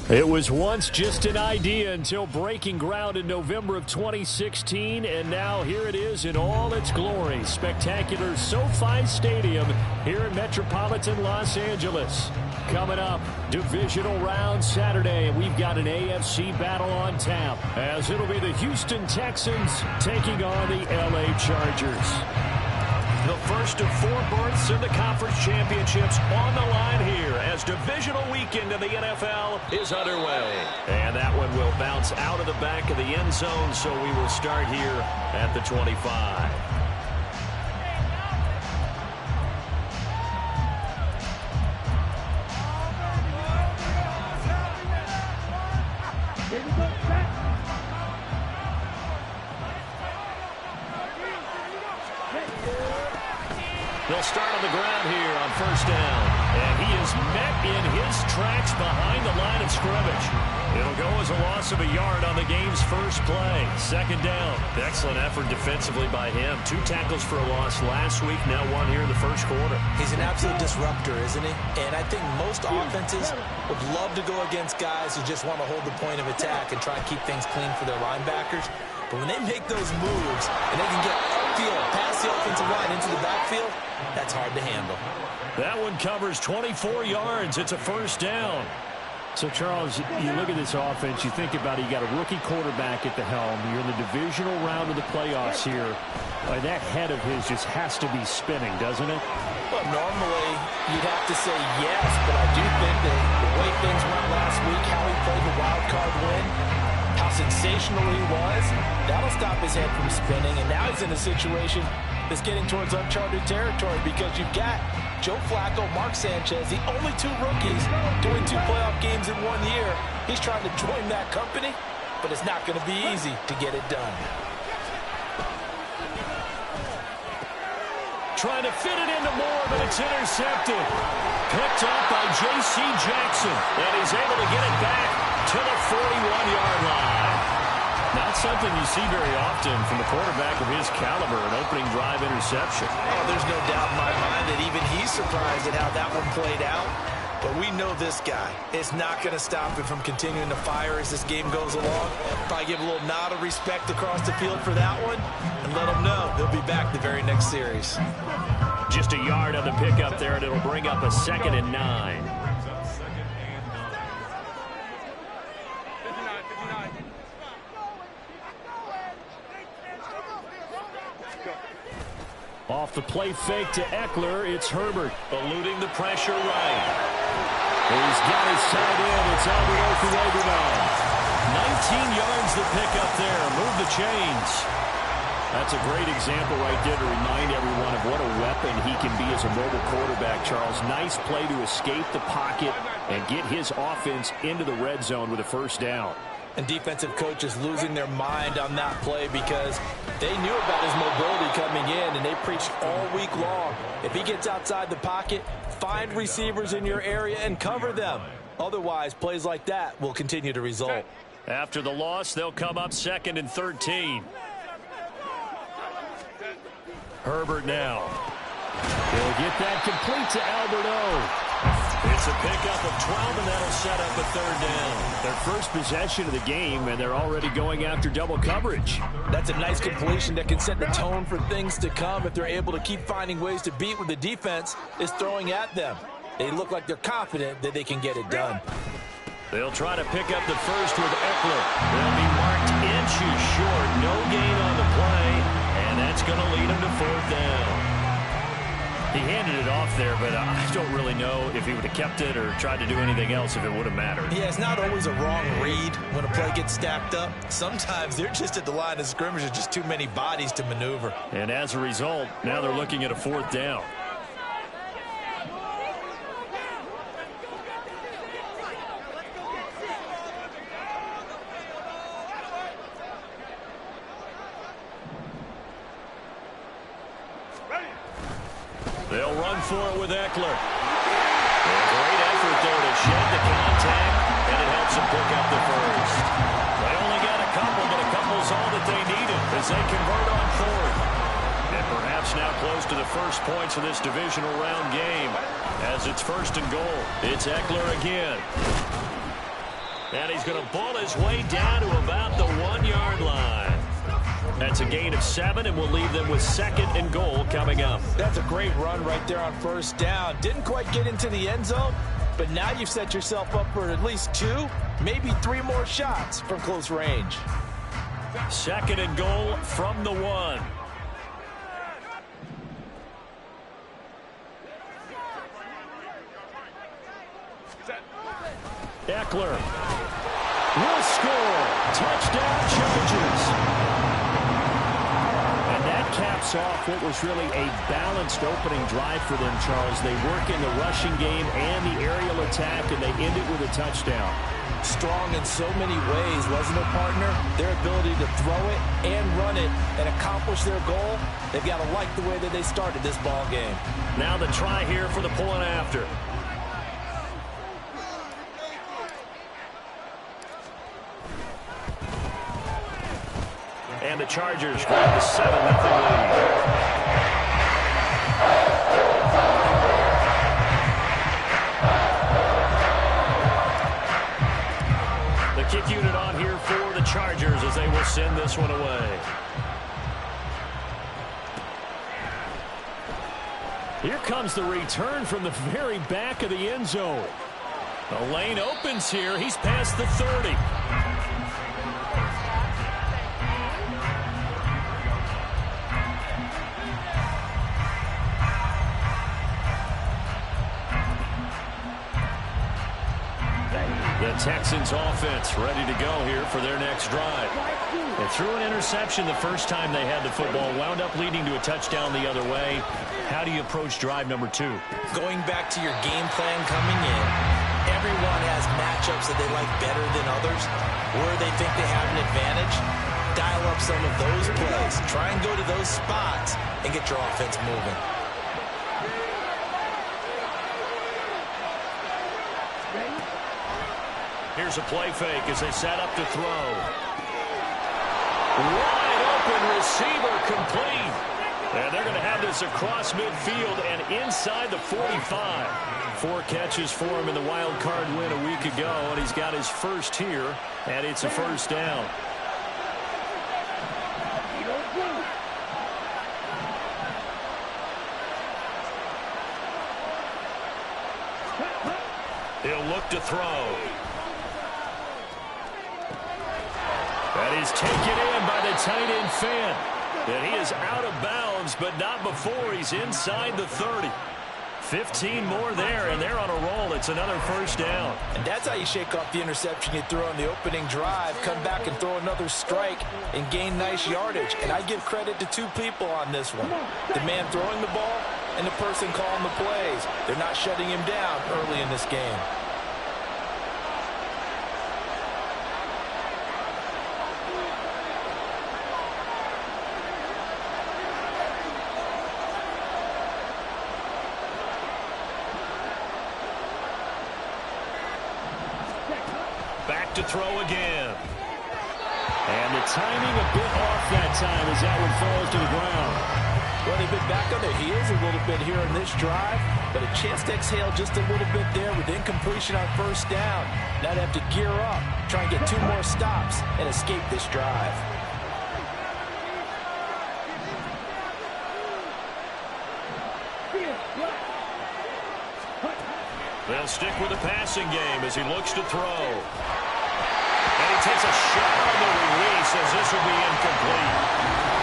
It was once just an idea until breaking ground in November of 2016, and now here it is in all its glory. Spectacular SoFi Stadium here in metropolitan Los Angeles. Coming up, divisional round Saturday, and we've got an AFC battle on tap, as it'll be the Houston Texans taking on the LA Chargers. The first of 4 berths in the conference championships on the line here as divisional weekend in the NFL is underway. And that one will bounce out of the back of the end zone, so we will start here at the 25. They'll start on the ground here on first down. And he is met in his tracks behind the line of scrimmage. It'll go as a loss of a yard on the game's first play. Second down. Excellent effort defensively by him. 2 tackles for a loss last week, now 1 here in the first quarter. He's an absolute disruptor, isn't he? And I think most offenses would love to go against guys who just want to hold the point of attack and try and keep things clean for their linebackers. But when they make those moves and they can get upfield, past the offensive line into the backfield, that's hard to handle. That one covers 24 yards. It's a first down. So, Charles, you look at this offense, you think about it, you got a rookie quarterback at the helm. You're in the divisional round of the playoffs here. That head of his just has to be spinning, doesn't it? Well, normally you'd have to say yes, but I do think that the way things went last week, how he played the wild card win, how sensational he was, that'll stop his head from spinning. And now he's in a situation that's getting towards uncharted territory because you've got Joe Flacco, Mark Sanchez, the only 2 rookies doing 2 playoff games in 1 year. He's trying to join that company, but it's not going to be easy to get it done. Trying to fit it into Moore, but it's intercepted. Picked up by J.C. Jackson, and he's able to get it back to the 41-yard line. Not something you see very often from a quarterback of his caliber, an opening drive interception. Oh, there's no doubt in my mind that even he's surprised at how that one played out. But we know this guy is not going to stop him from continuing to fire as this game goes along. Probably give a little nod of respect across the field for that one and let him know he'll be back the very next series. Just a yard on the pickup there, and it'll bring up a 2nd and 9. Off the play fake to Eckler, it's Herbert. Eluding the pressure right. He's got his tight end. It's Alberto Fuegoman. 19 yards the pickup there. Move the chains. That's a great example right there to remind everyone of what a weapon he can be as a mobile quarterback, Charles. Nice play to escape the pocket and get his offense into the red zone with a first down. And defensive coaches losing their mind on that play because they knew about his mobility coming in, and they preached all week long. If he gets outside the pocket, find receivers in your area and cover them. Otherwise, plays like that will continue to result. After the loss, they'll come up 2nd and 13. Herbert now. He'll get that complete to Alberto. It's a pickup of 12, and that'll set up a 3rd down. Their first possession of the game, and they're already going after double coverage. That's a nice completion that can set the tone for things to come if they're able to keep finding ways to beat what the defense is throwing at them. They look like they're confident that they can get it done. They'll try to pick up the first with Eckler. They'll be marked inches short. No gain on the play, and that's going to lead them to 4th down. He handed it off there, but I don't really know if he would have kept it or tried to do anything else if it would have mattered. Yeah, it's not always a wrong read when a play gets stacked up. Sometimes they're just at the line of scrimmage. There's just too many bodies to maneuver. And as a result, now they're looking at a 4th down. They'll run for it with Eckler. A great effort there to shed the contact, and it helps them pick up the first. They only got a couple, but a couple's all that they needed as they convert on 4th. And perhaps now close to the first points of this divisional round game as it's 1st and goal. It's Eckler again. And he's going to ball his way down to about the 1-yard line. That's a gain of 7, and we'll leave them with 2nd and goal coming up. That's a great run right there on first down. Didn't quite get into the end zone, but now you've set yourself up for at least 2, maybe 3 more shots from close range. 2nd and goal from the 1. Eckler will score. Touchdown, Chargers. And that caps off what was really a balanced opening drive for them, Charles. They work in the rushing game and the aerial attack, and they end it with a touchdown. Strong in so many ways, wasn't it, partner? Their ability to throw it and run it and accomplish their goal, they've got to like the way that they started this ball game. Now the try here for the point after. And the Chargers grab the 7-0 lead. The kick unit on here for the Chargers as they will send this one away. Here comes the return from the very back of the end zone. The lane opens here. He's past the 30. The Texans offense ready to go here for their next drive. They threw an interception the first time they had the football, wound up leading to a touchdown the other way. How do you approach drive number 2? Going back to your game plan coming in, everyone has matchups that they like better than others, where they think they have an advantage. Dial up some of those plays. Try and go to those spots and get your offense moving. Here's a play fake as they set up to throw. Wide open receiver complete. And they're going to have this across midfield and inside the 45. 4 catches for him in the wild card win a week ago, and he's got his first here, and it's a first down. He'll look to throw. That is taken in by the tight end fan. And he is out of bounds, but not before he's inside the 30. 15 more there, and they're on a roll. It's another first down. And that's how you shake off the interception you threw on the opening drive, come back and throw another strike and gain nice yardage. And I give credit to 2 people on this one. The man throwing the ball and the person calling the plays. They're not shutting him down early in this game. To throw again. And the timing a bit off that time as that one falls to the ground. Well, they've been back on their heels a little bit here in this drive, but a chance to exhale just a little bit there with incompletion on first down. Now they have to gear up, try and get 2 more stops and escape this drive. They'll stick with the passing game as he looks to throw. And he takes a shot on the release as this will be incomplete.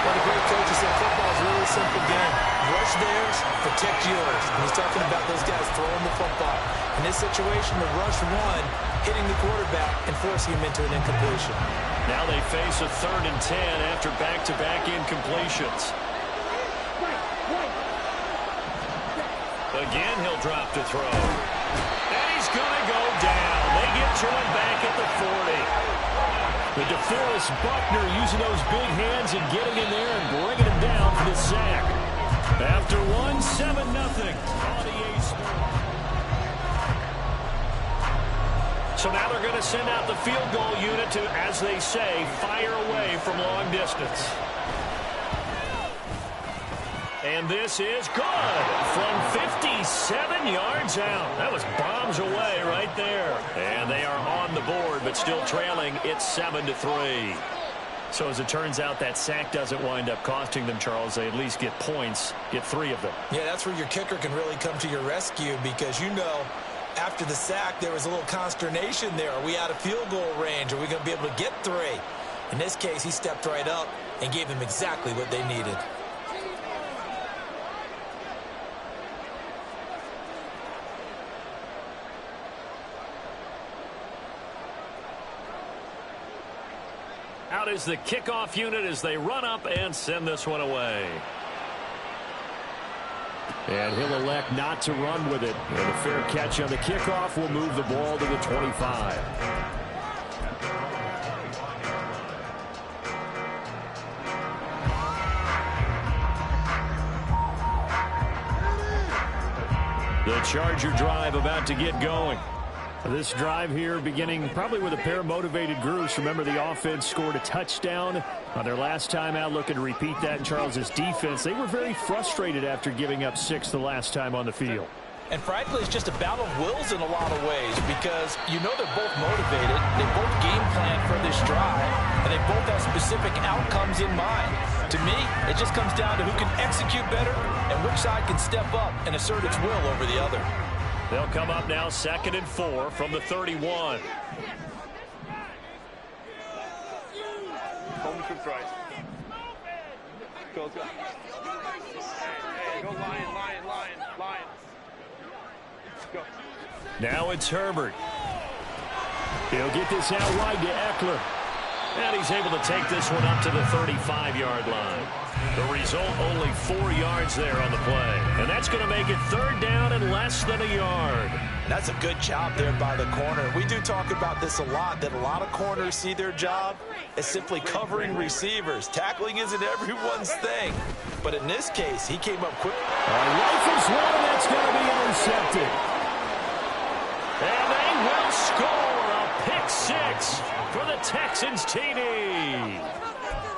Well, the great coaches said football is a really simple game. Rush theirs, protect yours. And he's talking about those guys throwing the football. In this situation, the rush one, hitting the quarterback and forcing him into an incompletion. Now they face a 3rd and 10 after back-to-back incompletions. Again, he'll drop to throw. And he's going to go down. They get to him back at the 40. The DeForest Buckner using those big hands and getting in there and bringing him down for the sack. After 7-0 on EA Sports. So now they're going to send out the field goal unit to, as they say, fire away from long distance. And this is good from 57 yards out. That was bombs away right there. And they are on the board, but still trailing. It's 7-3. So as it turns out, that sack doesn't wind up costing them, Charles. They at least get points, get 3 of them. Yeah, that's where your kicker can really come to your rescue because, you know, after the sack, there was a little consternation there. Are we out of field goal range? Are we going to be able to get 3? In this case, he stepped right up and gave them exactly what they needed. Out is the kickoff unit as they run up and send this one away. And he'll elect not to run with it. And a fair catch on the kickoff will move the ball to the 25. The Charger drive about to get going. This drive here beginning probably with a pair of motivated groups. Remember, the offense scored a touchdown on their last time out, looking to repeat that in Charles's defense. They were very frustrated after giving up 6 the last time on the field. And frankly, it's just a battle of wills in a lot of ways because you know they're both motivated. They both game plan for this drive, and they both have specific outcomes in mind. To me, it just comes down to who can execute better and which side can step up and assert its will over the other. They'll come up now 2nd and 4 from the 31. Go. Hey, go Lion. Go. Now it's Herbert. He'll get this out wide to Eckler. And he's able to take this one up to the 35-yard line. The result, only 4 yards there on the play. And that's going to make it 3rd down and less than a yard. That's a good job there by the corner. We do talk about this a lot, that a lot of corners see their job as simply covering receivers. Tackling isn't everyone's thing. But in this case, he came up quick. Rifles one, that's going to be intercepted. And they will score a pick 6 for the Texans TD.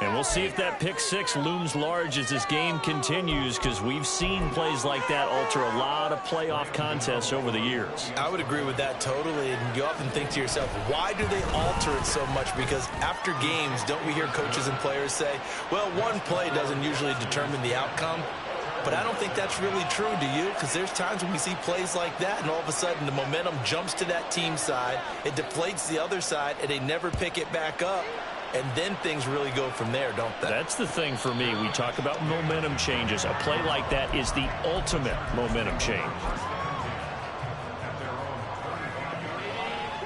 And we'll see if that pick 6 looms large as this game continues, because we've seen plays like that alter a lot of playoff contests over the years. I would agree with that totally. And you often think to yourself, why do they alter it so much? Because after games, don't we hear coaches and players say, well, one play doesn't usually determine the outcome. But I don't think that's really true, do you? Because there's times when we see plays like that, and all of a sudden the momentum jumps to that team side, it deflates the other side, and they never pick it back up. And then things really go from there, don't they? That's the thing for me. We talk about momentum changes. A play like that is the ultimate momentum change.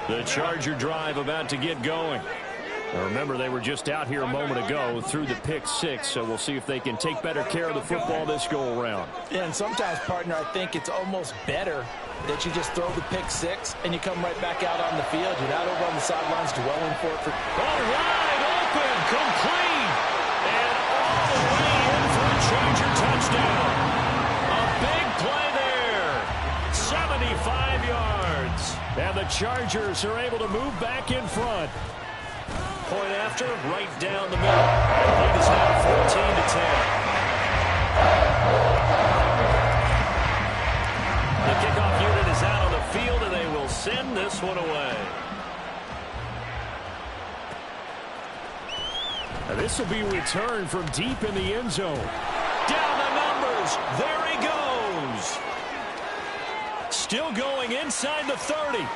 The Charger drive about to get going. Now remember, they were just out here a moment ago through the pick 6, so we'll see if they can take better care of the football this go-around. Yeah, and sometimes, partner, I think it's almost better that you just throw the pick 6 and you come right back out on the field. You're not over on the sidelines dwelling for it. All wide open, complete, and all the way in for a Charger touchdown. A big play there, 75 yards. And the Chargers are able to move back in front. Point after, right down the middle. The lead is now 14-10. The kickoff unit is out on the field, and they will send this one away. Now this will be returned from deep in the end zone. Down the numbers. There he goes. Still going inside the 30.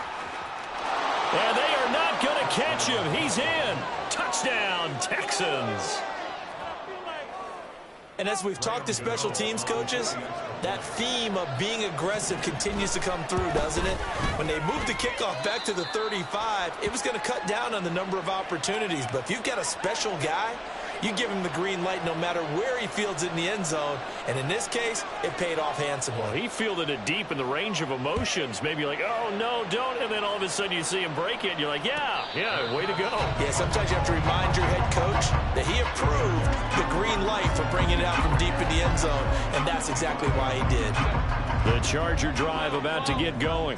And they are not going to catch him. He's in. Touchdown, Texans. And as we've talked to special teams coaches, that theme of being aggressive continues to come through, doesn't it? When they moved the kickoff back to the 35, it was going to cut down on the number of opportunities. But if you've got a special guy, you give him the green light no matter where he fields it in the end zone. And in this case, it paid off handsomely. Well, he fielded it deep in the range of emotions. Maybe like, oh, no, don't. And then all of a sudden you see him break it. And you're like, yeah, way to go. Yeah, sometimes you have to remind your head coach that he approved the green light for bringing it out from deep in the end zone. And that's exactly why he did. The Charger drive about to get going.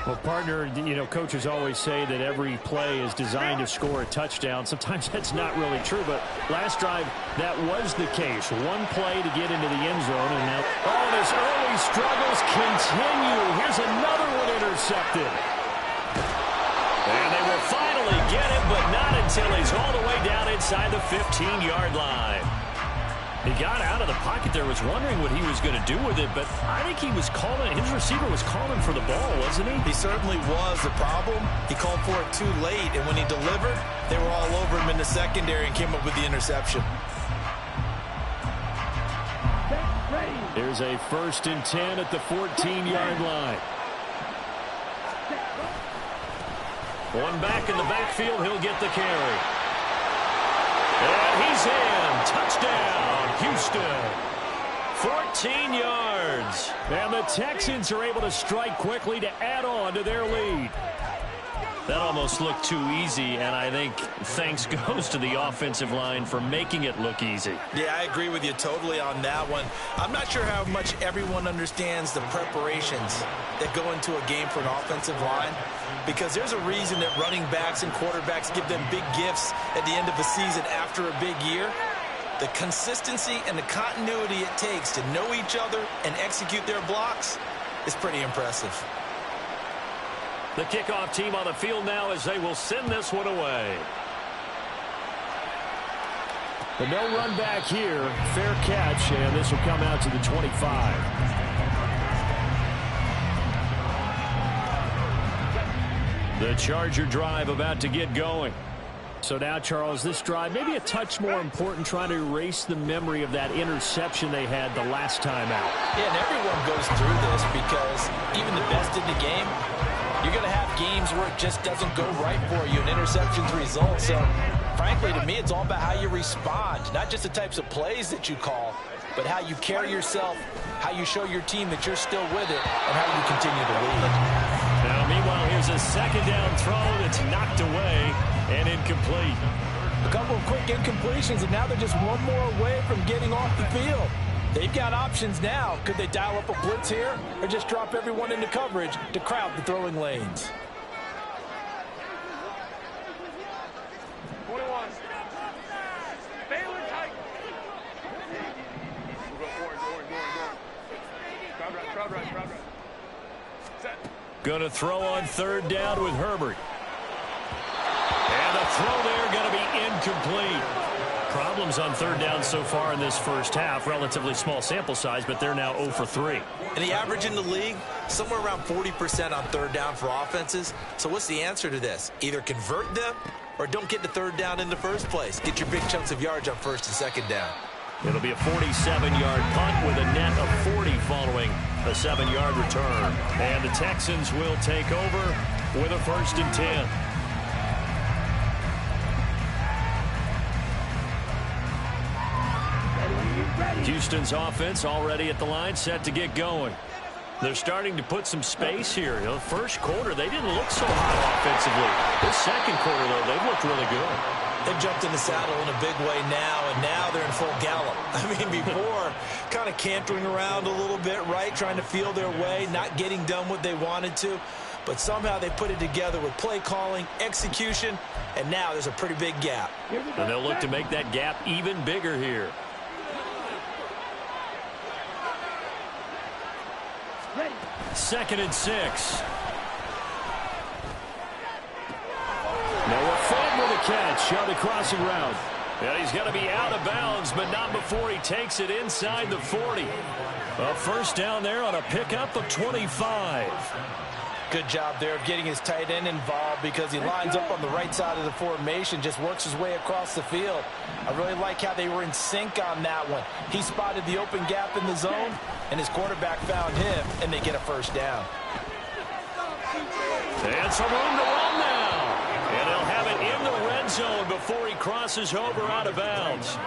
Well, partner, you know, coaches always say that every play is designed to score a touchdown. Sometimes that's not really true, but last drive, that was the case. One play to get into the end zone, and now, oh, and his early struggles continue. Here's another one intercepted. And they will finally get him, but not until he's all the way down inside the 15-yard line. He got out of the pocket there, was wondering what he was going to do with it, but I think he was calling, his receiver was calling for the ball, wasn't he? He certainly was. The problem, he called for it too late, and when he delivered, they were all over him in the secondary and came up with the interception. There's a 1st and 10 at the 14-yard line. One back in the backfield, he'll get the carry. And he's in. Touchdown, Houston. 14 yards. And the Texans are able to strike quickly to add on to their lead. That almost looked too easy, and I think thanks goes to the offensive line for making it look easy. Yeah, I agree with you totally on that one. I'm not sure how much everyone understands the preparations that go into a game for an offensive line, because there's a reason that running backs and quarterbacks give them big gifts at the end of a season after a big year. The consistency and the continuity it takes to know each other and execute their blocks is pretty impressive. The kickoff team on the field now as they will send this one away. But no run back here. Fair catch, and this will come out to the 25. The Charger drive about to get going. So now, Charles, this drive maybe a touch more important, trying to erase the memory of that interception they had the last time out. Yeah, and everyone goes through this because even the best in the game, you're going to have games where it just doesn't go right for you and interceptions result. So, frankly, to me, it's all about how you respond, not just the types of plays that you call, but how you carry yourself, how you show your team that you're still with it, and how you continue to lead. Now, meanwhile, here's a 2nd down throw that's knocked away and incomplete. A couple of quick incompletions, and now they're just one more away from getting off the field. They've got options now. Could they dial up a blitz here or just drop everyone into coverage to crowd the throwing lanes? 21. Baylor tight. Crowd right. Set. Gonna throw on 3rd down with Herbert. And the throw there going to be incomplete. Problems on 3rd down so far in this first half. Relatively small sample size, but they're now 0 for 3. And the average in the league, somewhere around 40% on 3rd down for offenses. So what's the answer to this? Either convert them or don't get to 3rd down in the first place. Get your big chunks of yards on 1st and 2nd down. It'll be a 47-yard punt with a net of 40 following a 7-yard return. And the Texans will take over with a 1st and 10. Houston's offense already at the line, set to get going. They're starting to put some space here. You know, first quarter, they didn't look so hot offensively. This 2nd quarter, though, they've looked really good. They've jumped in the saddle in a big way now, and now they're in full gallop. I mean, before, kind of cantering around a little bit, right, trying to feel their way, not getting done what they wanted to. But somehow they put it together with play calling, execution, and now there's a pretty big gap. And they'll look to make that gap even bigger here. Ready. 2nd and 6. Noah Fant with a catch on the crossing route. And he's going to be out of bounds, but not before he takes it inside the 40. A 1st down there on a pickup of 25. Good job there of getting his tight end involved because he lines up on the right side of the formation, just works his way across the field. I really like how they were in sync on that one. He spotted the open gap in the zone, and his quarterback found him, and they get a 1st down. And some room to run now. And he'll have it in the red zone before he crosses over out of bounds.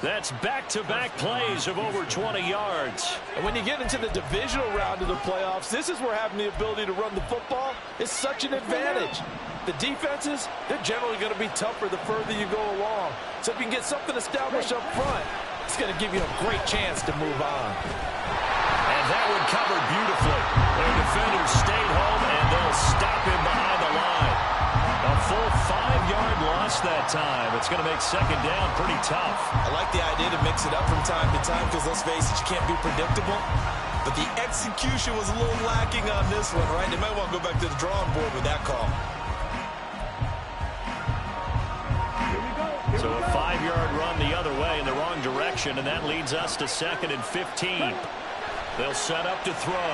That's back-to-back plays of over 20 yards. And when you get into the divisional round of the playoffs, this is where having the ability to run the football is such an advantage. The defenses, they're generally going to be tougher the further you go along. So if you can get something established up front, it's going to give you a great chance to move on. And that one covered beautifully. Their defenders stayed home, and they'll It's going to make second down pretty tough. I like the idea to mix it up from time to time because, let's face it, you can't be predictable. But the execution was a little lacking on this one, right? They might want to go back to the drawing board with that call. So a 5-yard run the other way in the wrong direction, and that leads us to 2nd and 15. They'll set up to throw.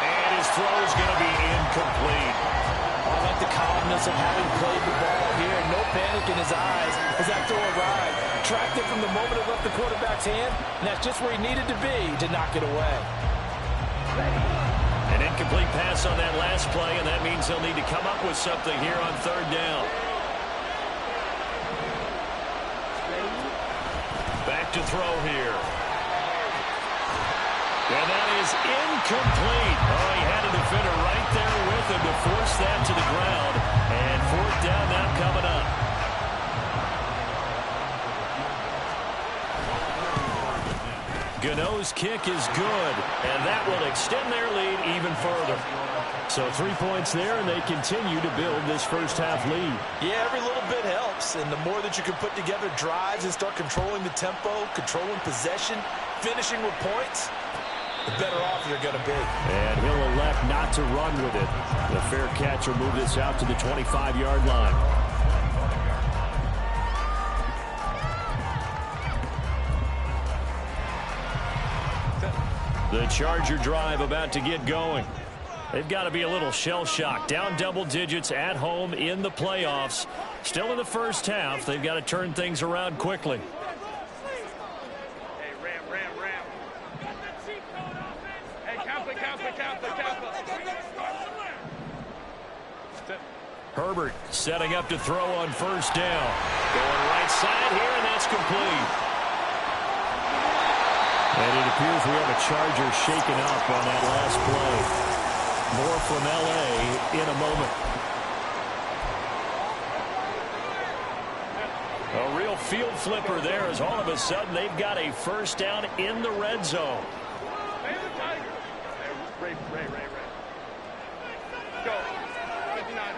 And his throw is going to be incomplete. I like the calmness of having played the ball here. No panic in his eyes as that throw arrived. Tracked it from the moment it left the quarterback's hand, and that's just where he needed to be to knock it away. An incomplete pass on that last play, and that means they'll need to come up with something here on 3rd down. Back to throw here. And that is incomplete. Oh, he had a defender right there with him to force that to the ground. And 4th down now coming up. Gano's kick is good, and that will extend their lead even further. So 3 points there, and they continue to build this first-half lead. Yeah, every little bit helps, and the more that you can put together drives and start controlling the tempo, controlling possession, finishing with points, the better off you're going to be. And he'll elect not to run with it. The fair catch will move this out to the 25-yard line. The Charger drive about to get going. They've got to be a little shell-shocked. Down double digits at home in the playoffs. Still in the first half. They've got to turn things around quickly. Hey, Ram. Hey, Kappa. Herbert setting up to throw on 1st down. Going right side here, and that's complete. And it appears we have a Charger shaken up on that last play. More from L.A. in a moment. A real field flipper there as all of a sudden they've got a 1st down in the red zone. Ray. Go. 59.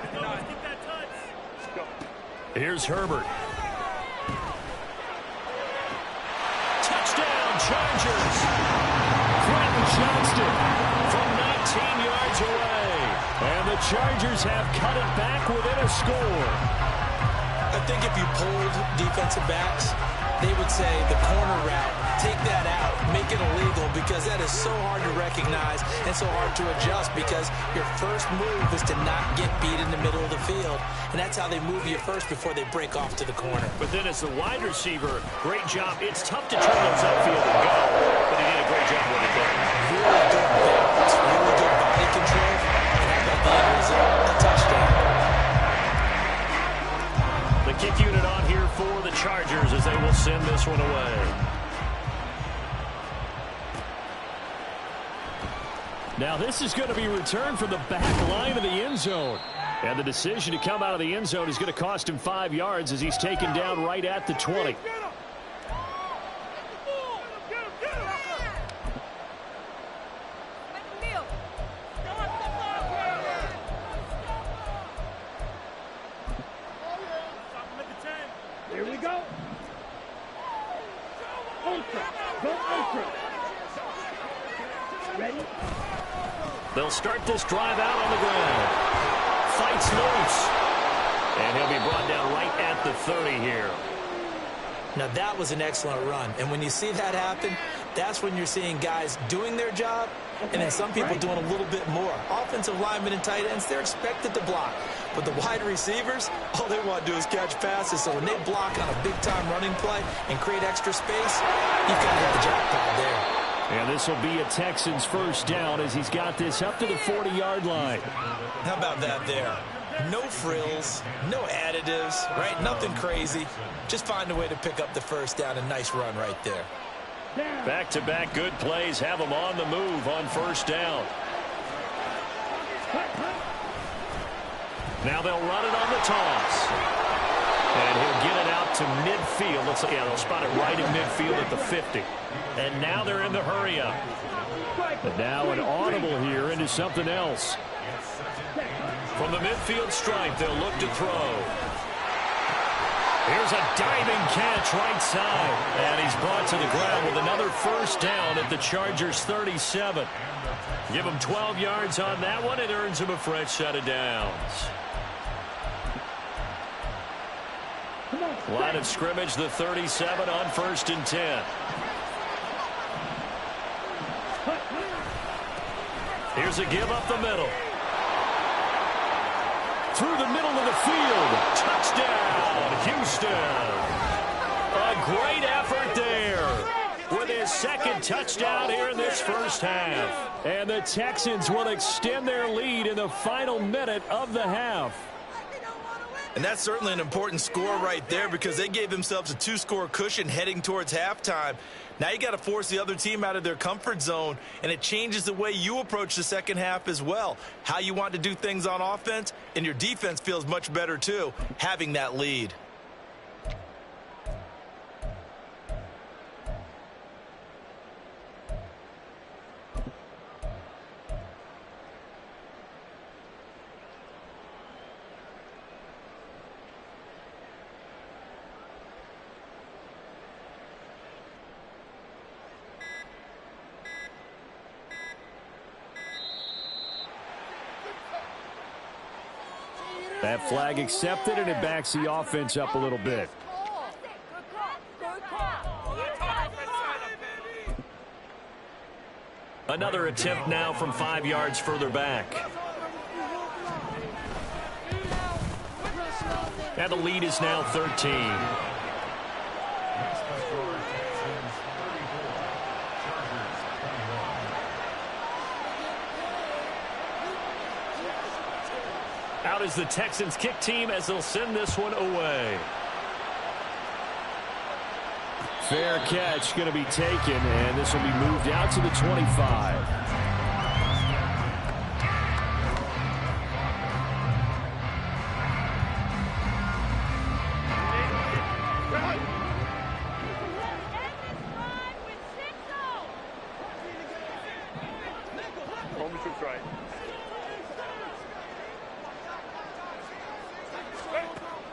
Go. Here's Herbert. Touchdown, Chargers. Quentin Johnston from 19 yards away. And the Chargers have cut it back within a score. I think if you polled defensive backs, they would say the corner route, take that out, make it illegal, because that is so hard to recognize and so hard to adjust, because your first move is to not get beat in the middle of the field, and that's how they move you first before they break off to the corner. But then as the wide receiver, great job. It's tough to turn those upfield and go, but he did a great job with it there. Really good balance, really good body control, and I bet the end result, a touchdown. The kick unit on here for the Chargers as they will send this one away. Now this is going to be returned from the back line of the end zone. And the decision to come out of the end zone is going to cost him 5 yards as he's taken down right at the 20. Here we go. Ultra. Go ultra. Ready? They'll start this drive out on the ground. Fights loose. And he'll be brought down right at the 30 here. Now that was an excellent run, and when you see that happen, that's when you're seeing guys doing their job, and then some people doing a little bit more. Offensive linemen and tight ends, they're expected to block, but the wide receivers, all they want to do is catch passes. So when they block on a big-time running play and create extra space, you've got to hit the jackpot there. And this will be a Texans 1st down as he's got this up to the 40-yard line. How about that there? No frills, no additives, right? Nothing crazy. Just find a way to pick up the 1st down. A nice run right there. Back-to-back good plays have him on the move on 1st down. Now they'll run it on the toss. And he'll get it out to midfield. They'll spot it right in midfield at the 50. And now they're in the hurry-up. But now an audible here into something else. From the midfield stripe, they'll look to throw. Here's a diving catch right side. And he's brought to the ground with another first down at the Chargers' 37. Give him 12 yards on that one. It earns him a fresh set of downs. Line of scrimmage, the 37 on 1st and 10. Here's a give up the middle. Through the middle of the field. Touchdown, Houston. A great effort there with his second touchdown here in this first half. And the Texans will extend their lead in the final minute of the half. And that's certainly an important score right there because they gave themselves a 2-score cushion heading towards halftime. Now you got to force the other team out of their comfort zone, and it changes the way you approach the second half as well. How you want to do things on offense, and your defense feels much better too, having that lead. That flag accepted, and it backs the offense up a little bit. Another attempt now from 5 yards further back. And the lead is now 13. Out is the Texans kick team as they'll send this one away. Fair catch going to be taken, and this will be moved out to the 25.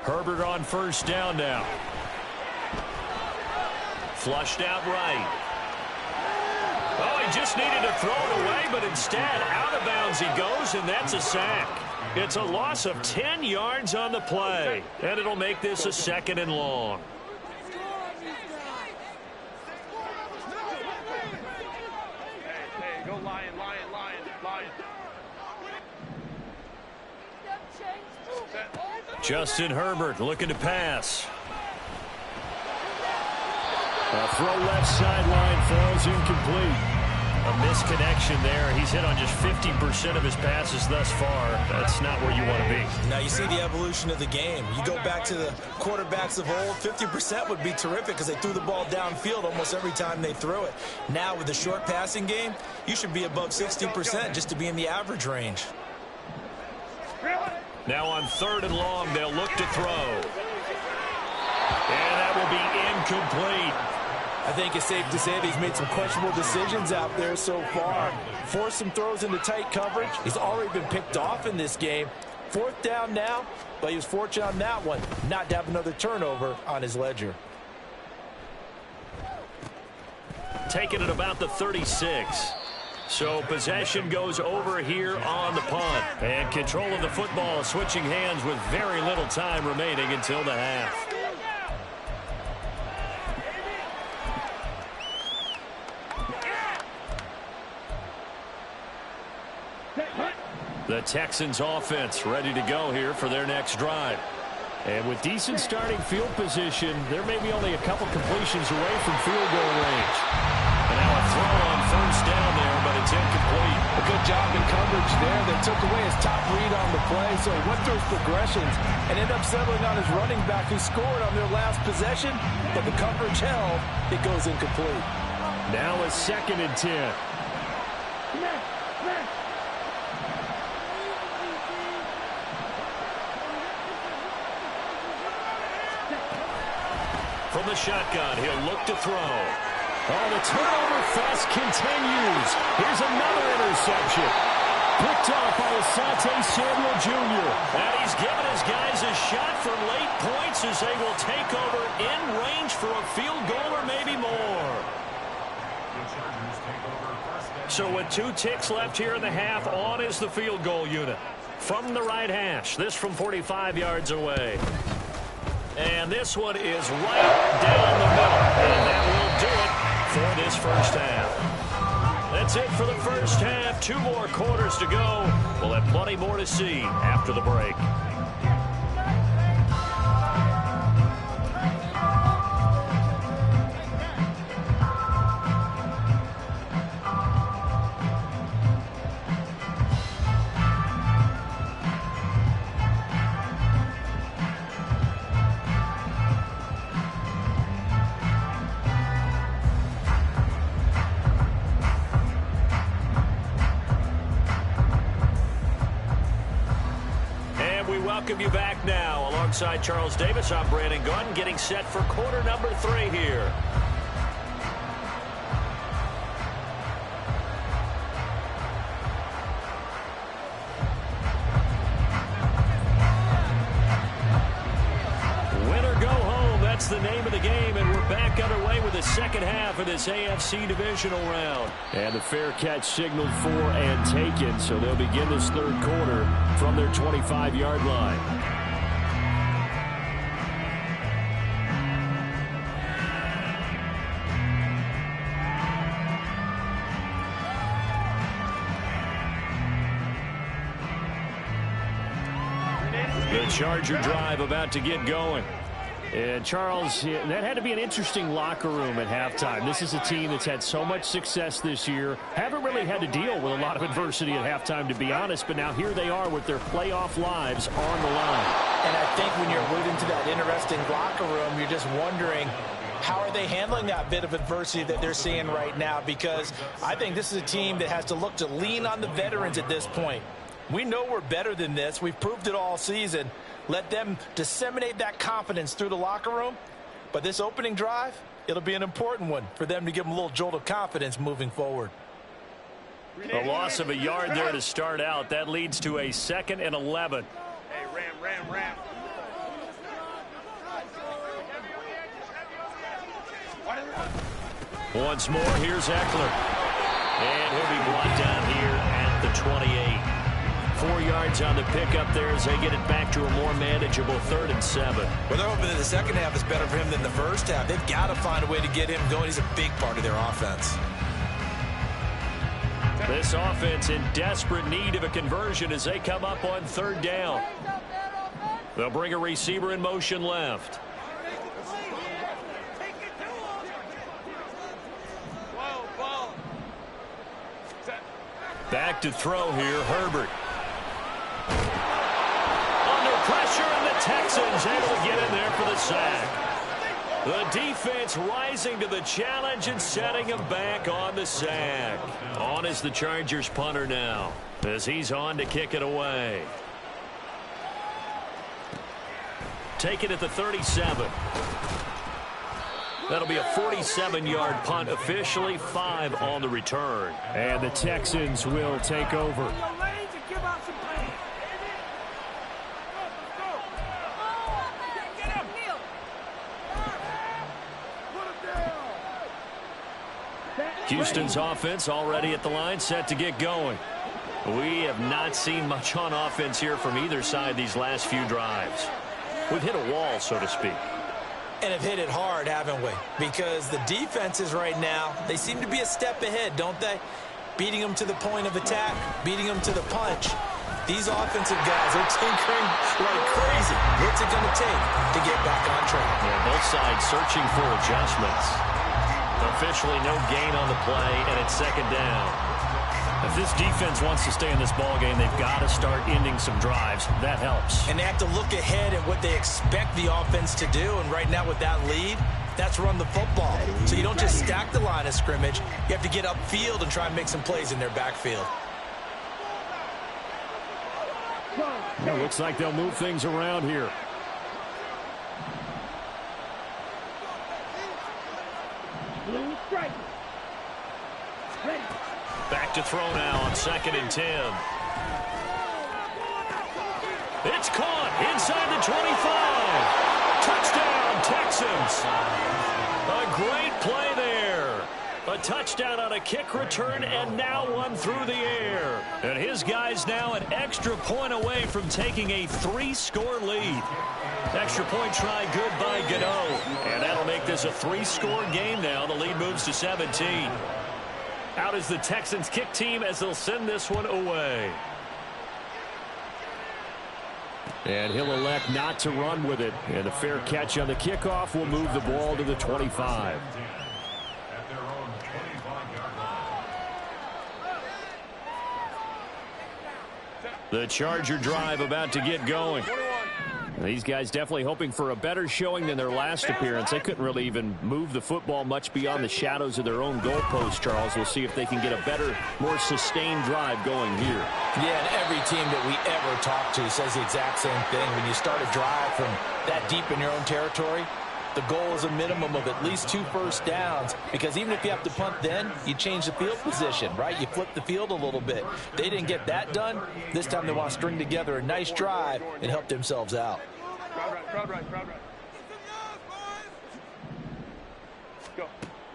Herbert on first down now. Flushed out right. Oh, he just needed to throw it away, but instead out of bounds he goes, and that's a sack. It's a loss of 10 yards on the play, and it'll make this a 2nd and long. Hey, go Lion. Justin Herbert looking to pass. A throw left sideline falls incomplete. A misconnection there. He's hit on just 50% of his passes thus far. That's not where you want to be. Now you see the evolution of the game. You go back to the quarterbacks of old, 50% would be terrific because they threw the ball downfield almost every time they threw it. Now with the short passing game, you should be above 60% just to be in the average range. Now on 3rd and long, they'll look to throw. And that will be incomplete. I think it's safe to say that he's made some questionable decisions out there so far. Forced some throws into tight coverage. He's already been picked off in this game. 4th down now, but he was fortunate on that one not to have another turnover on his ledger. Taken at about the 36. So possession goes over here on the punt. And control of the football switching hands with very little time remaining until the half. The Texans offense ready to go here for their next drive. And with decent starting field position, there may be only a couple completions away from field goal range. And now a throw on first down there, but it's incomplete. A good job in coverage there. They took away his top read on the play, so he went through his progressions and ended up settling on his running back who scored on their last possession, but the coverage held. It goes incomplete. Now a 2nd and 10. From the shotgun, he'll look to throw. Oh, the turnover fuss continues. Here's another interception. Picked off by Asante Samuel Jr. And he's given his guys a shot for late points as they will take over in range for a field goal or maybe more. So with 2 ticks left here in the half, on is the field goal unit. From the right hash, this from 45 yards away. And this one is right down the middle. And that will do it for this first half. That's it for the first half. 2 more quarters to go. We'll have plenty more to see after the break. Welcome you back now. Alongside Charles Davis, I'm Brandon Gunn, getting set for quarter number 3 here. Win or go home, that's the name of the game, and we're back underway with the second half of this AFC divisional round. And the fair catch signaled for and taken, so they'll begin this third quarter from their 25-yard line. The Charger drive about to get going. And Charles, that had to be an interesting locker room at halftime. This is a team that's had so much success this year. Haven't really had to deal with a lot of adversity at halftime, to be honest. But now here they are with their playoff lives on the line. And I think when you're alluding to that interesting locker room, you're just wondering, how are they handling that bit of adversity that they're seeing right now? Because I think this is a team that has to look to lean on the veterans at this point. We know we're better than this. We've proved it all season. Let them disseminate that confidence through the locker room. But this opening drive, it'll be an important one for them to give them a little jolt of confidence moving forward. A loss of a yard there to start out. That leads to a 2nd and 11. Hey, Ram. Once more, here's Eckler. And he'll be brought down here at the 28. 4 yards on the pickup there as they get it back to a more manageable 3rd and 7. Well, they're hoping that the second half is better for him than the first half. They've got to find a way to get him going. He's a big part of their offense. This offense in desperate need of a conversion as they come up on 3rd down. They'll bring a receiver in motion left. Back to throw here, Herbert. Under pressure, and the Texans able to get in there for the sack. The defense rising to the challenge and setting him back on the sack. On is the Chargers punter now as he's on to kick it away. Take it at the 37. That'll be a 47-yard punt, officially 5 on the return. And the Texans will take over. Houston's offense already at the line, set to get going. We have not seen much on offense here from either side these last few drives. We've hit a wall, so to speak. And have hit it hard, haven't we? Because the defenses right now, they seem to be a step ahead, don't they? Beating them to the point of attack, beating them to the punch. These offensive guys are tinkering like crazy. What's it going to take to get back on track? Yeah, both sides searching for adjustments. Officially no gain on the play, and it's 2nd down. If this defense wants to stay in this ballgame, they've got to start ending some drives. That helps. And they have to look ahead at what they expect the offense to do. And right now with that lead, that's run the football. So you don't just stack the line of scrimmage. You have to get upfield and try and make some plays in their backfield. It looks like they'll move things around here. Back to throw now on 2nd and 10. It's caught inside the 25. Touchdown, Texans. A great play there. A touchdown on a kick return, and now one through the air. And his guys now an extra point away from taking a 3-score lead. Extra point try good by Gano. And that'll make this a 3-score game now. The lead moves to 17. Out is the Texans kick team as they'll send this one away. And he'll elect not to run with it. And a fair catch on the kickoff will move the ball to the 25. The Charger drive about to get going. These guys definitely hoping for a better showing than their last appearance. They couldn't really even move the football much beyond the shadows of their own goalpost, Charles. We'll see if they can get a better, more sustained drive going here. Yeah, and every team that we ever talk to says the exact same thing. When you start a drive from that deep in your own territory, the goal is a minimum of at least 2 first downs, because even if you have to punt then, you change the field position, right? You flip the field a little bit. They didn't get that done. This time they want to string together a nice drive and help themselves out. Crowd right. Go.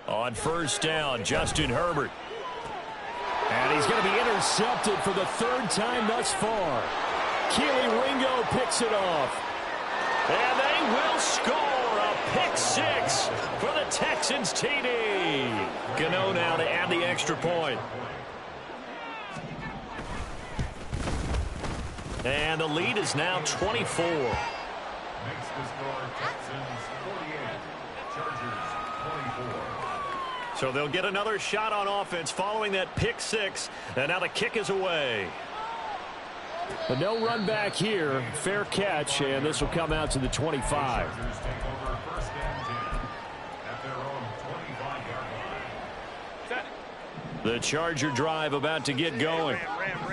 On first down, Justin Herbert. And he's going to be intercepted for the 3rd time thus far. Keely Ringo picks it off. And they will score a pick 6 for the Texans TD. Gano now to add the extra point. And the lead is now 24. Makes the score Texans 48, Chargers 24. So they'll get another shot on offense following that pick 6. And now the kick is away. But no run back here. Fair catch, and this will come out to the 25. Chargers take over 1st and 10 at their own 25-yard line. The Charger drive about to get going.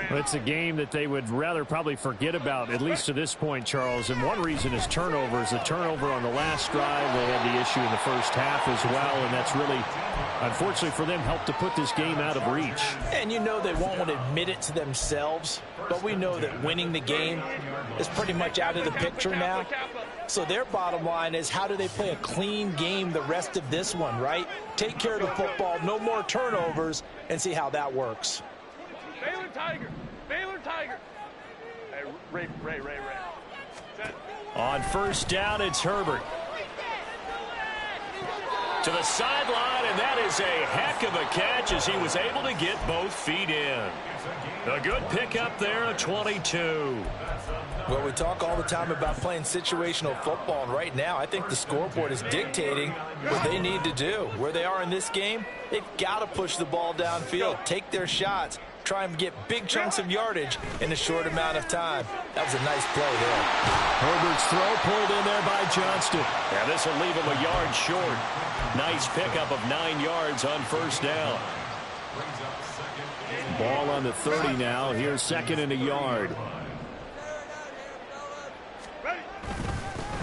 It's a game that they would rather probably forget about, at least to this point, Charles. And one reason is turnovers. The turnover on the last drive, they had the issue in the first half as well, and that's really, unfortunately for them, helped to put this game out of reach. And you know they won't want to admit it to themselves, but we know that winning the game is pretty much out of the picture now. So their bottom line is, how do they play a clean game the rest of this one, right? Take care of the football, no more turnovers, and see how that works. Baylor Tiger. Hey, Ray. Set. On first down, it's Herbert. To the sideline, and that is a heck of a catch as he was able to get both feet in. A good pickup there at 22. Well, we talk all the time about playing situational football, and right now I think the scoreboard is dictating what they need to do. Where they are in this game, they've got to push the ball downfield, take their shots, try and get big chunks of yardage in a short amount of time. That was a nice play there. Herbert's throw pulled in there by Johnston. And this will leave him a yard short. Nice pickup of 9 yards on first down. Ball on the 30 now. Here's 2nd and a yard.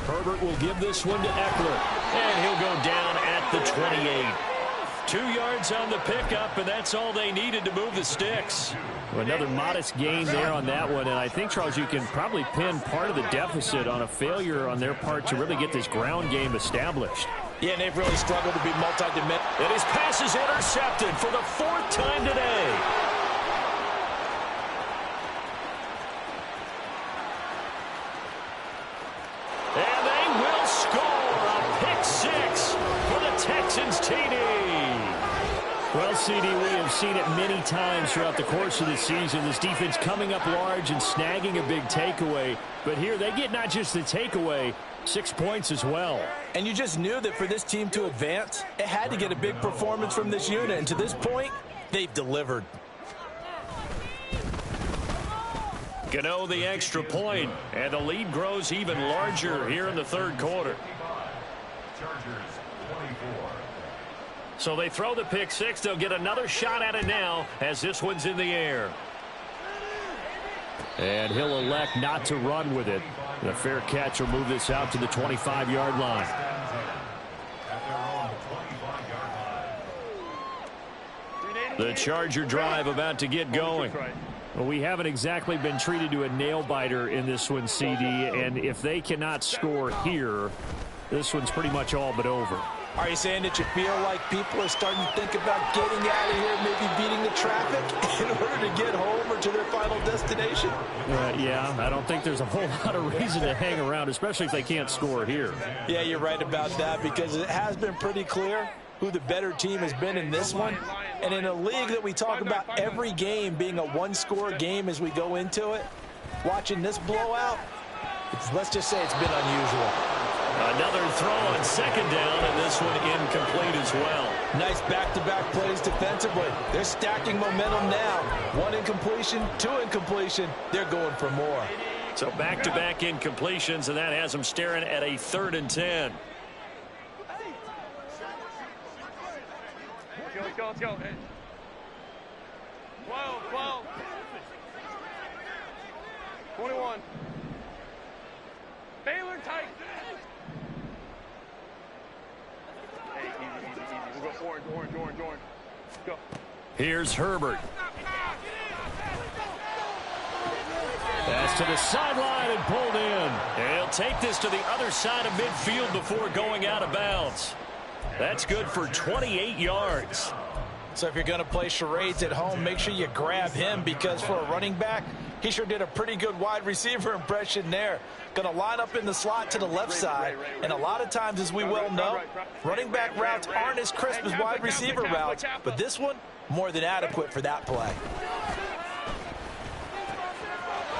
Herbert will give this one to Eckler. And he'll go down at the 28. 2 yards on the pickup, and that's all they needed to move the sticks. Another modest gain there on that one, and I think, Charles, you can probably pin part of the deficit on a failure on their part to really get this ground game established. Yeah, and they've really struggled to be multi-dimensional. And his pass is intercepted for the 4th time today. And they will score a pick 6 for the Texans TD. Well, CD, we have seen it many times throughout the course of the season. This defense coming up large and snagging a big takeaway. But here they get not just the takeaway, 6 points as well. And you just knew that for this team to advance, it had to get a big performance from this unit. And to this point, they've delivered. Gano the extra point, and the lead grows even larger here in the 3rd quarter. Chargers 24. So they throw the pick 6. They'll get another shot at it now as this one's in the air. And he'll elect not to run with it. The fair catch will move this out to the 25-yard line. The Charger drive about to get going. Well, we haven't exactly been treated to a nail-biter in this one, CD, and if they cannot score here, this one's pretty much all but over. Are you saying that you feel like people are starting to think about getting out of here, maybe beating the traffic in order to get home or to their final destination? Yeah, I don't think there's a whole lot of reason to hang around, especially if they can't score here. Yeah, you're right about that, because it has been pretty clear who the better team has been in this one. And in a league that we talk about every game being a one-score game as we go into it, watching this blowout, let's just say it's been unusual. Another throw on second down, and this one incomplete as well. Nice back-to-back plays defensively. They're stacking momentum now. One incompletion, two incompletion. They're going for more. So back-to-back incompletions, and that has them staring at a 3rd and 10. Let's go. Hey. 12. 21. Baylor tight. Hey, easy. We'll go orange. Go. Here's Herbert. Pass to the sideline and pulled in. And he'll take this to the other side of midfield before going out of bounds. That's good for 28 yards. So if you're going to play charades at home, make sure you grab him, because for a running back, he sure did a pretty good wide receiver impression there. Going to line up in the slot to the left side. And a lot of times, as we well know, running back routes aren't as crisp as wide receiver routes. But this one, more than adequate for that play.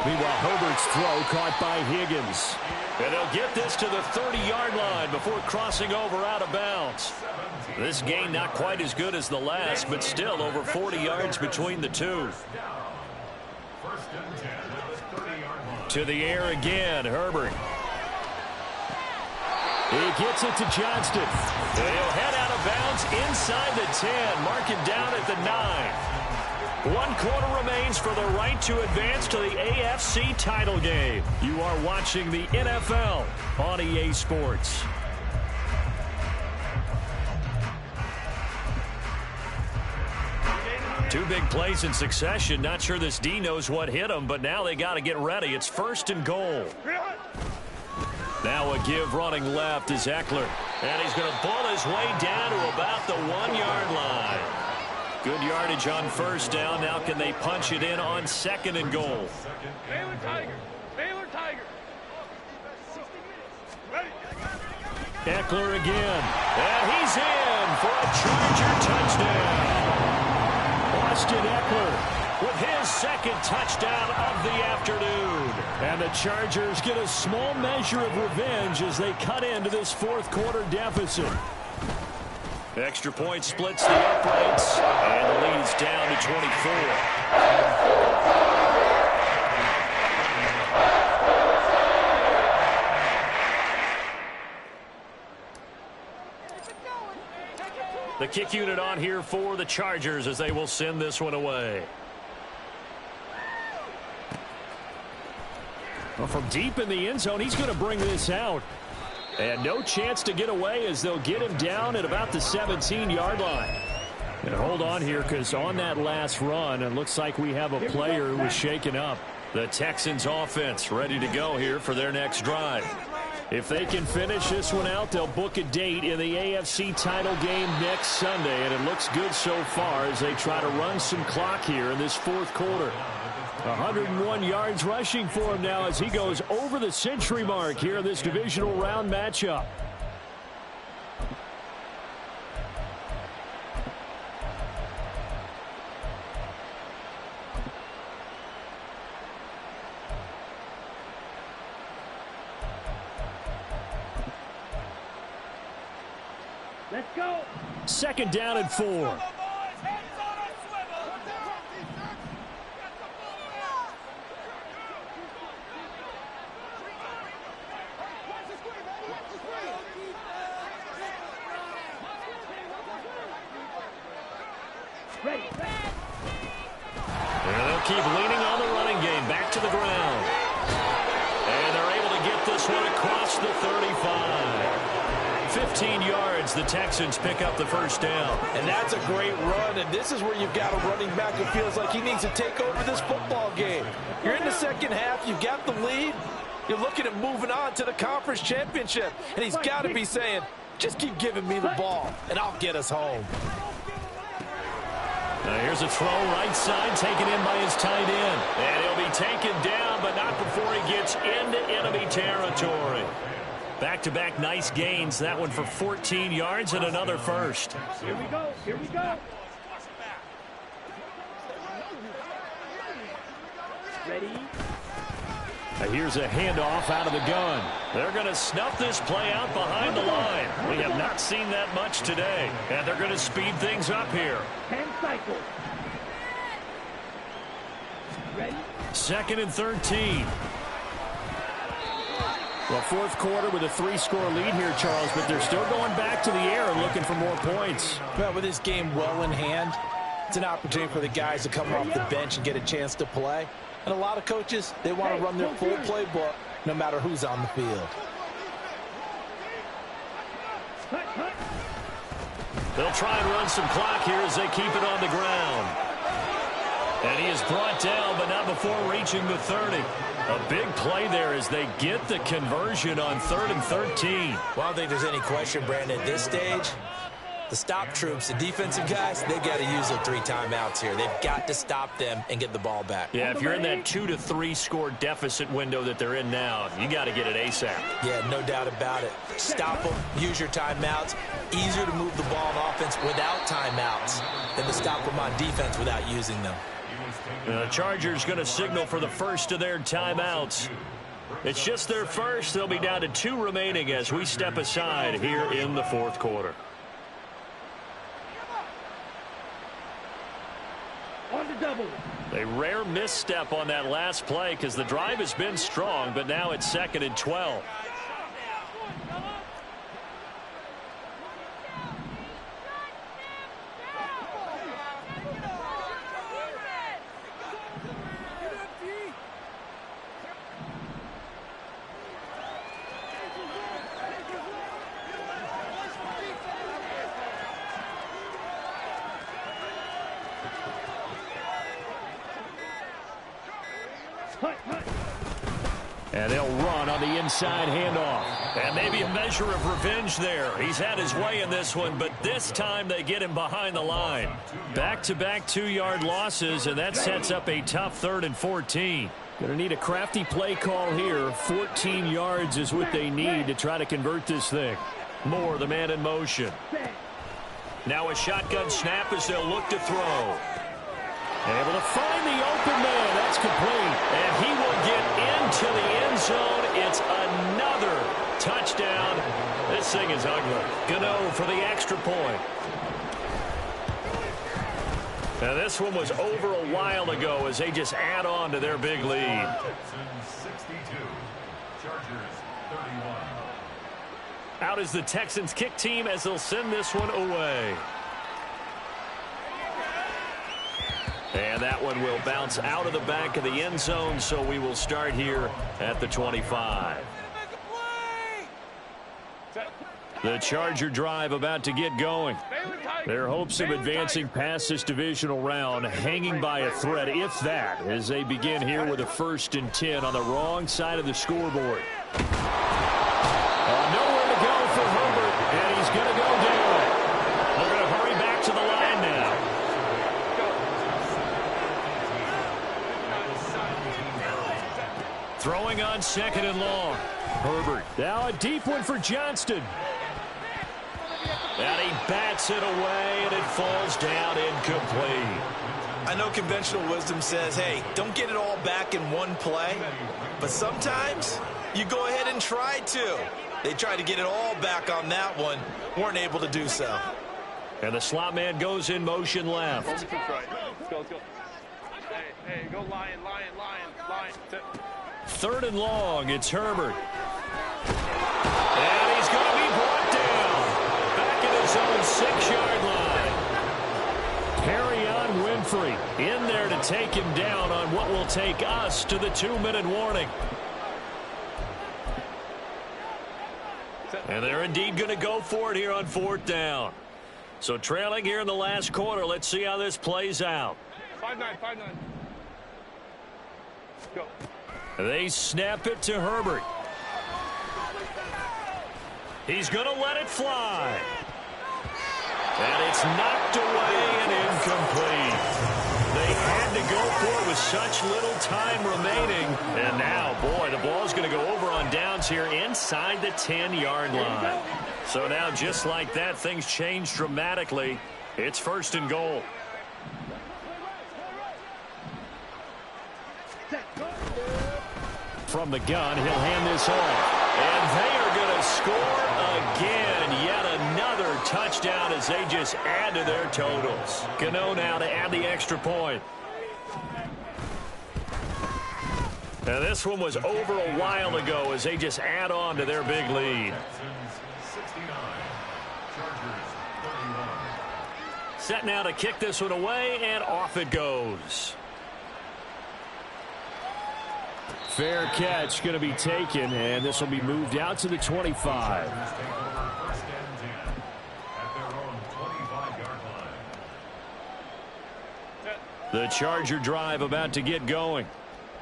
Meanwhile, Herbert's throw caught by Higgins. And they'll get this to the 30-yard line before crossing over out of bounds. This gain not quite as good as the last, but still over 40 yards between the two. To the air again, Herbert. He gets it to Johnston. And he'll head out of bounds inside the 10. Mark him down at the 9. 1 quarter remains for the right to advance to the AFC title game. You are watching the NFL on EA Sports. Two big plays in succession. Not sure this D knows what hit him, but now they got to get ready. It's 1st and goal. Now a give running left is Eckler. And he's going to pull his way down to about the 1-yard line. Good yardage on 1st down. Now can they punch it in on 2nd and goal? Baylor Tiger. Ready. Eckler again. And he's in for a Charger touchdown. Austin Eckler with his 2nd touchdown of the afternoon. And the Chargers get a small measure of revenge as they cut into this 4th quarter deficit. Extra point splits the uprights, and the lead's down to 24. The kick unit on here for the Chargers as they will send this one away. Well, from deep in the end zone, he's going to bring this out. And no chance to get away as they'll get him down at about the 17-yard line. And hold on here, because on that last run, it looks like we have a player who was shaken up. The Texans offense ready to go here for their next drive. If they can finish this one out, they'll book a date in the AFC title game next Sunday. And it looks good so far as they try to run some clock here in this 4th quarter. 101 yards rushing for him now as he goes over the century mark here in this divisional round matchup. Let's go. 2nd down and 4. And they'll keep leaning on the running game back to the ground. And they're able to get this one across the 35. 15 yards. The Texans pick up the first down. And that's a great run, and this is where you've got a running back who feels like he needs to take over this football game. You're in the second half, you've got the lead, you're looking at moving on to the conference championship, and he's got to be saying, just keep giving me the ball, and I'll get us home. Now here's a throw right side, taken in by his tight end. And he'll be taken down, but not before he gets into enemy territory. Back-to-back nice gains. That one for 14 yards and another first. Here we go. Here we go. Ready? Now here's a handoff out of the gun. They're going to snuff this play out behind the line. We have not seen that much today. And they're going to speed things up here. 10 cycles. Ready? 2nd and 13. Well, fourth quarter with a 3-score lead here, Charles, but they're still going back to the air and looking for more points. Well, with this game well in hand, it's an opportunity for the guys to come off the bench and get a chance to play. And a lot of coaches, they want to run their full playbook no matter who's on the field. They'll try and run some clock here as they keep it on the ground. And he is brought down, but not before reaching the 30. A big play there as they get the conversion on 3rd and 13. Well, I don't think there's any question, Brandon, at this stage, the stop troops, the defensive guys, they got to use their 3 timeouts here. They've got to stop them and get the ball back. Yeah, if you're in that 2 to 3 score deficit window that they're in now, you got to get it ASAP. Yeah, no doubt about it. Stop them, use your timeouts. Easier to move the ball on offense without timeouts than to stop them on defense without using them. The Chargers going to signal for the first of their timeouts. It's just their first. They'll be down to 2 remaining as we step aside here in the fourth quarter. On the double. A rare misstep on that last play because the drive has been strong, but now it's 2nd and 12. And they'll run on the inside handoff. And maybe a measure of revenge there. He's had his way in this one, but this time they get him behind the line. Back-to-back 2-yard losses, and that sets up a tough 3rd and 14. Going to need a crafty play call here. 14 yards is what they need to try to convert this thing. Moore, the man in motion. Now a shotgun snap as they'll look to throw. Able to find the open man. That's complete. And he will get into the end zone. It's another touchdown. This thing is ugly. Gano for the extra point. Now this one was over a while ago as they just add on to their big lead. 62. Chargers 31. Out is the Texans kick team as they'll send this one away. And that one will bounce out of the back of the end zone, so we will start here at the 25. The Charger drive about to get going. Their hopes of advancing past this divisional round hanging by a thread, if that, as they begin here with a 1st and 10 on the wrong side of the scoreboard. Nowhere to go for Herbert, and he's going to go down. They're going to hurry back to the line now. Throwing on 2nd and long. Herbert. Now a deep one for Johnston. And he bats it away, and it falls down incomplete. I know conventional wisdom says, hey, don't get it all back in one play. But sometimes you go ahead and try to. They tried to get it all back on that one. Weren't able to do so. And the slot man goes in motion left. Let's go, let's go. Hey, go lion. 3rd and long, it's Herbert. And he's going to be brought down. Back at his own 6-yard line. Carry-on Winfrey in there to take him down on what will take us to the 2-minute warning. And they're indeed going to go for it here on 4th down. So trailing here in the last quarter. Let's see how this plays out. 5-9, 5-9. Go. They snap it to Herbert. He's going to let it fly. And it's knocked away and incomplete. They had to go for it with such little time remaining. And now, boy, the ball's going to go over on downs here inside the 10-yard line. So now, just like that, things change dramatically. It's 1st and goal. From the gun, he'll hand this off. And they are going to score again. Yet another touchdown as they just add to their totals. Gano now to add the extra point. Now this one was over a while ago as they just add on to their big lead. Set now to kick this one away, and off it goes. Fair catch going to be taken, and this will be moved out to the 25. The Charger drive about to get going.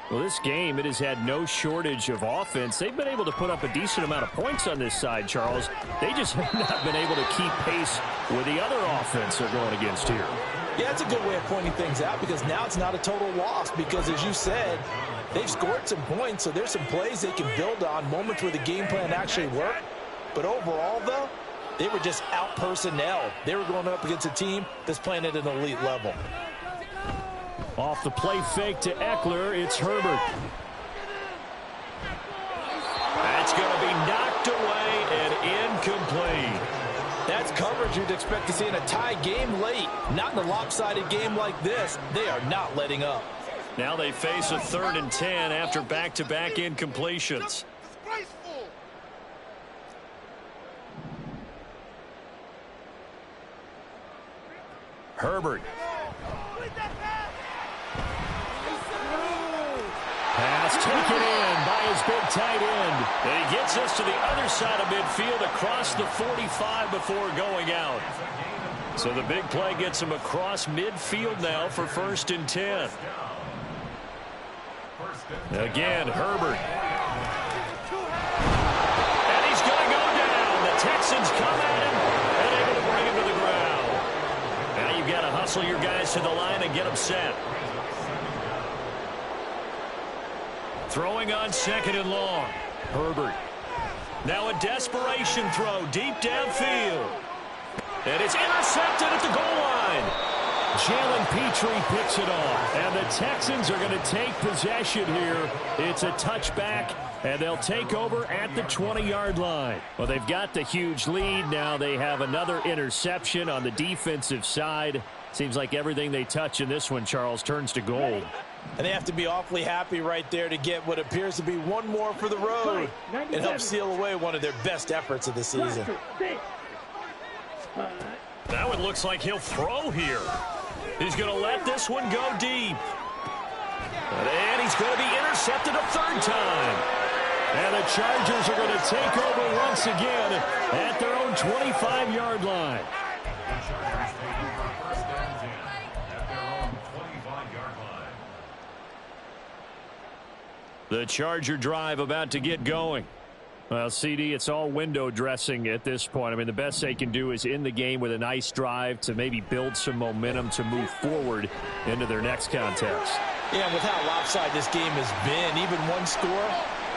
Well, this game, it has had no shortage of offense. They've been able to put up a decent amount of points on this side, Charles. They just have not been able to keep pace with the other offense they're going against here. Yeah, it's a good way of pointing things out because now it's not a total loss because, as you said, they've scored some points, so there's some plays they can build on, moments where the game plan actually worked. But overall, though, they were just out-personnel. They were going up against a team that's playing at an elite level. Off the play fake to Eckler, it's Herbert. That's going to be knocked away and incomplete. That's coverage you'd expect to see in a tie game late. Not in a lopsided game like this. They are not letting up. Now they face a 3rd and 10 after back-to-back incompletions. Herbert. Pass taken in by his big tight end. And he gets us to the other side of midfield across the 45 before going out. So the big play gets him across midfield now for 1st and 10. Again, Herbert. And he's going to go down. The Texans come at him and able to bring him to the ground. Now you've got to hustle your guys to the line and get them set. Throwing on 2nd and long. Herbert. Now a desperation throw deep downfield. And it's intercepted at the goal line. Jalen Petrie picks it off. And the Texans are going to take possession here. It's a touchback, and they'll take over at the 20-yard line. Well, they've got the huge lead. Now they have another interception on the defensive side. Seems like everything they touch in this one, Charles, turns to gold. And they have to be awfully happy right there to get what appears to be one more for the road and help seal away one of their best efforts of the season. Now it looks like he'll throw here. He's going to let this one go deep. And he's going to be intercepted a 3rd time. And the Chargers are going to take over once again at their own 25-yard line. The Charger drive about to get going. Well, CD, it's all window dressing at this point. I mean, the best they can do is end the game with a nice drive to maybe build some momentum to move forward into their next contest. Yeah, with how lopsided this game has been, even one score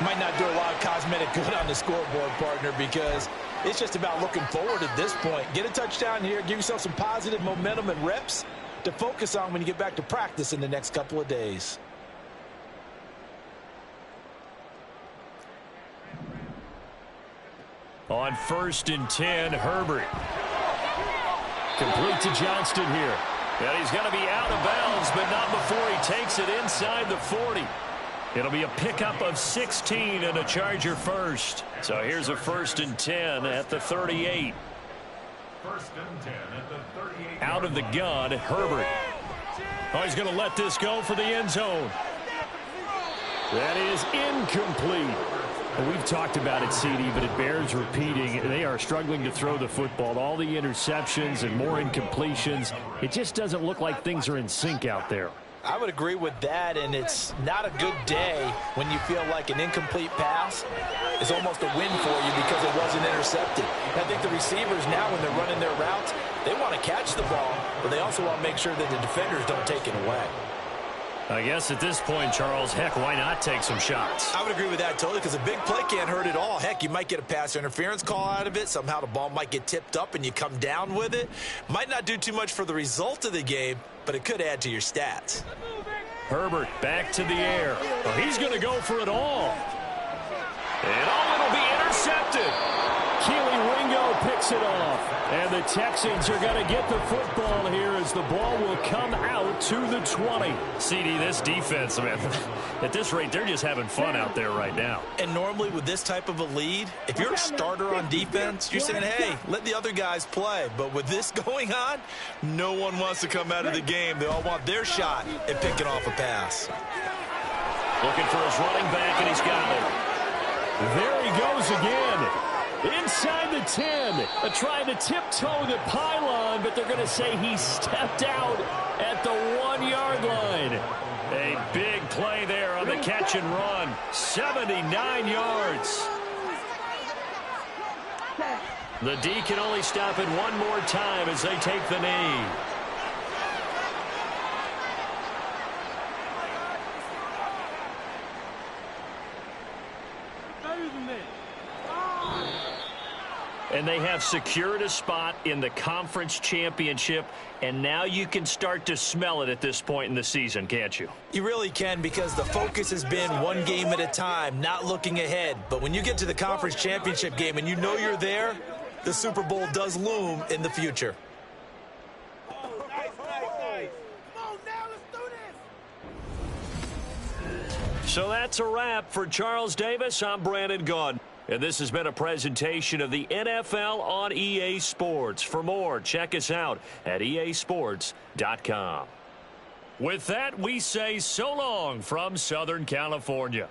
might not do a lot of cosmetic good on the scoreboard, partner, because it's just about looking forward at this point. Get a touchdown here, give yourself some positive momentum and reps to focus on when you get back to practice in the next couple of days. On 1st and 10, Herbert. Complete to Johnston here. And he's going to be out of bounds, but not before he takes it inside the 40. It'll be a pickup of 16 and a Charger first. So here's a 1st and 10 at the 38. 1st and 10 at the 38. Out of the gun, Herbert. Oh, he's going to let this go for the end zone. That is incomplete. We've talked about it, CD, but it bears repeating. They are struggling to throw the football. All the interceptions and more incompletions. It just doesn't look like things are in sync out there. I would agree with that, and it's not a good day when you feel like an incomplete pass is almost a win for you because it wasn't intercepted. And I think the receivers now, when they're running their routes, they want to catch the ball, but they also want to make sure that the defenders don't take it away. I guess at this point, Charles, heck, why not take some shots? I would agree with that totally, because a big play can't hurt at all. Heck, you might get a pass interference call out of it. Somehow the ball might get tipped up and you come down with it. Might not do too much for the result of the game, but it could add to your stats. Herbert back to the air. Well, he's going to go for it all. And it'll be intercepted. Keely Ringo picks it off. And the Texans are going to get the football here as the ball will come out to the 20. CD, this defense, man, at this rate, they're just having fun out there right now. And normally with this type of a lead, if you're a starter on defense, you're saying, hey, let the other guys play. But with this going on, no one wants to come out of the game. They all want their shot at picking off a pass. Looking for his running back, and he's got it. There he goes again. Inside the 10, trying to tiptoe the pylon, but they're going to say he stepped out at the 1-yard line. A big play there on the catch and run. 79 yards. The D can only stop it one more time as they take the knee. And they have secured a spot in the conference championship, and now you can start to smell it at this point in the season, can't you? You really can, because the focus has been one game at a time, not looking ahead. But when you get to the conference championship game and you know you're there, the Super Bowl does loom in the future. So that's a wrap for Charles Davis. I'm Brandon Gaudin. And this has been a presentation of the NFL on EA Sports. For more, check us out at easports.com. With that, we say so long from Southern California.